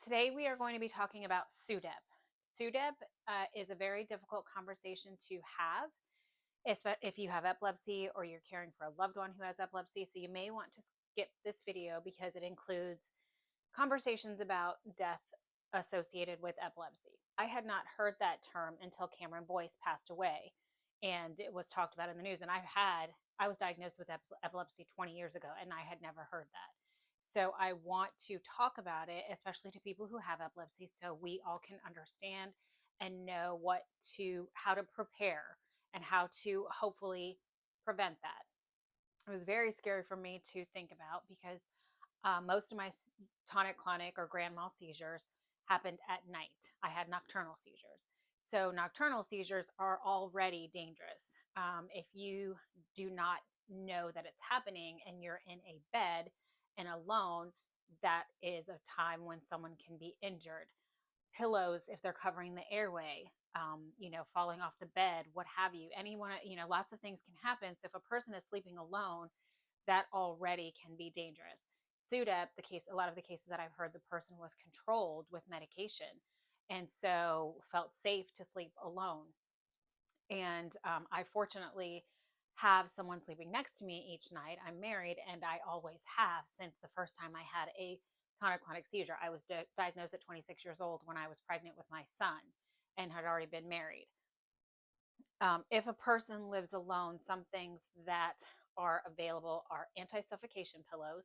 Today we are going to be talking about Sudep. Sudep is a very difficult conversation to have, if you have epilepsy or you're caring for a loved one who has epilepsy. So you may want to skip this video because it includes conversations about death associated with epilepsy. I had not heard that term until Cameron Boyce passed away, and it was talked about in the news. And I was diagnosed with epilepsy 20 years ago, and I had never heard that. So I want to talk about it, especially to people who have epilepsy, so we all can understand and know how to prepare and how to hopefully prevent that. It was very scary for me to think about because most of my tonic-clonic or grand mal seizures happened at night. I had nocturnal seizures. So nocturnal seizures are already dangerous. If you do not know that it's happening and you're in a bed and alone, that is a time when someone can be injured. Pillows, if they're covering the airway, falling off the bed, what have you. Anyone, lots of things can happen. So if a person is sleeping alone, that already can be dangerous. Sudep, a lot of the cases that I've heard, the person was controlled with medication and so felt safe to sleep alone. And I fortunately have someone sleeping next to me each night. I'm married, and I always have since the first time I had a tonic-clonic seizure. I was diagnosed at 26 years old when I was pregnant with my son and had already been married. If a person lives alone, some things that are available are anti-suffocation pillows.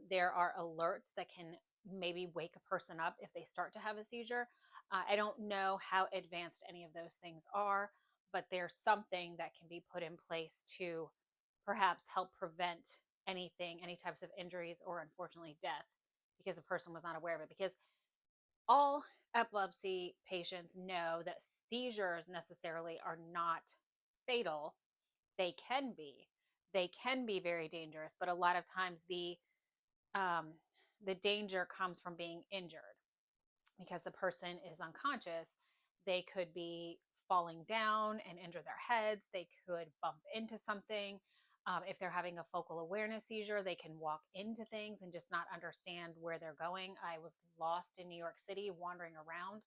There are alerts that can maybe wake a person up if they start to have a seizure. I don't know how advanced any of those things are, but there's something that can be put in place to perhaps help prevent any types of injuries or unfortunately death because a person was not aware of it. Because all epilepsy patients know that seizures necessarily are not fatal. They can be. They can be very dangerous, but a lot of times the danger comes from being injured because the person is unconscious. They could be falling down and injure their heads. They could bump into something. If they're having a focal awareness seizure, they can walk into things and just not understand where they're going. I was lost in New York City wandering around.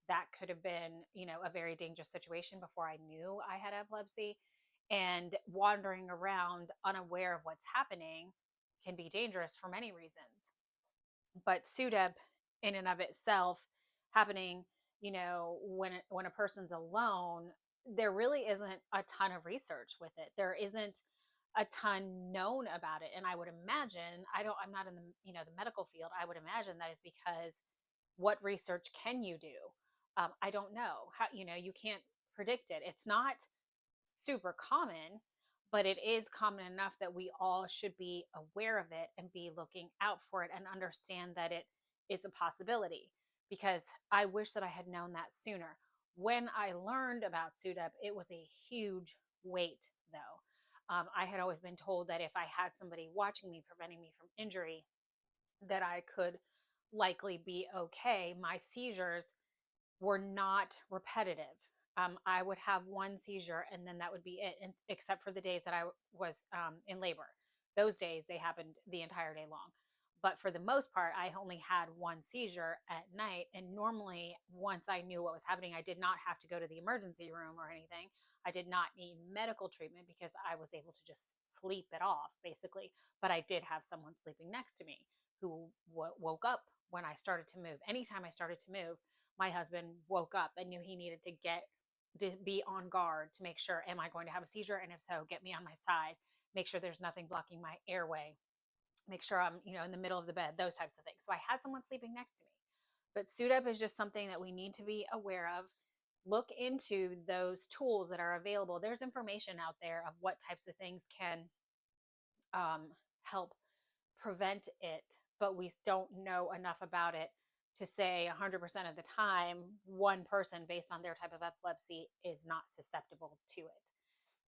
That could have been, a very dangerous situation before I knew I had epilepsy. And wandering around unaware of what's happening can be dangerous for many reasons. But Sudep, in and of itself, happening, when a person's alone, there really isn't a ton of research with it. There isn't a ton known about it, and I would imagine I'm not in the medical field. I would imagine that is because what research can you do? I don't know how. You can't predict it. It's not super common, but it is common enough that we all should be aware of it and be looking out for it and understand that it is a possibility. Because I wish that I had known that sooner. When I learned about Sudep, it was a huge weight, though. I had always been told that if I had somebody watching me, preventing me from injury, that I could likely be okay. My seizures were not repetitive. I would have one seizure and then that would be it, except for the days that I was in labor. Those days, they happened the entire day long. But for the most part, I only had one seizure at night. And normally, once I knew what was happening, I did not have to go to the emergency room or anything. I did not need medical treatment because I was able to just sleep it off, basically. But I did have someone sleeping next to me who woke up when I started to move. Anytime I started to move, my husband woke up and knew he needed to be on guard to make sure, am I going to have a seizure? And if so, get me on my side, make sure there's nothing blocking my airway, make sure I'm, in the middle of the bed, those types of things. So I had someone sleeping next to me. But Sudep is just something that we need to be aware of. Look into those tools that are available. There's information out there of what types of things can help prevent it, but we don't know enough about it to say 100% of the time one person based on their type of epilepsy is not susceptible to it.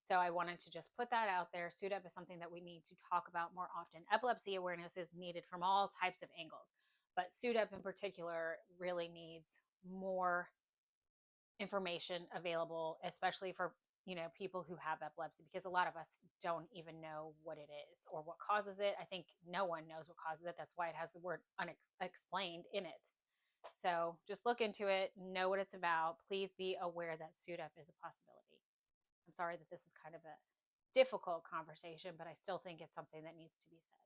So I wanted to just put that out there. Sudep is something that we need to talk about more often. Epilepsy awareness is needed from all types of angles, but Sudep in particular really needs more information available, especially for people who have epilepsy, because a lot of us don't even know what it is or what causes it. I think no one knows what causes it. That's why it has the word unexplained in it. So just look into it, know what it's about. Please be aware that SUDEP is a possibility. I'm sorry that this is kind of a difficult conversation, but I still think it's something that needs to be said.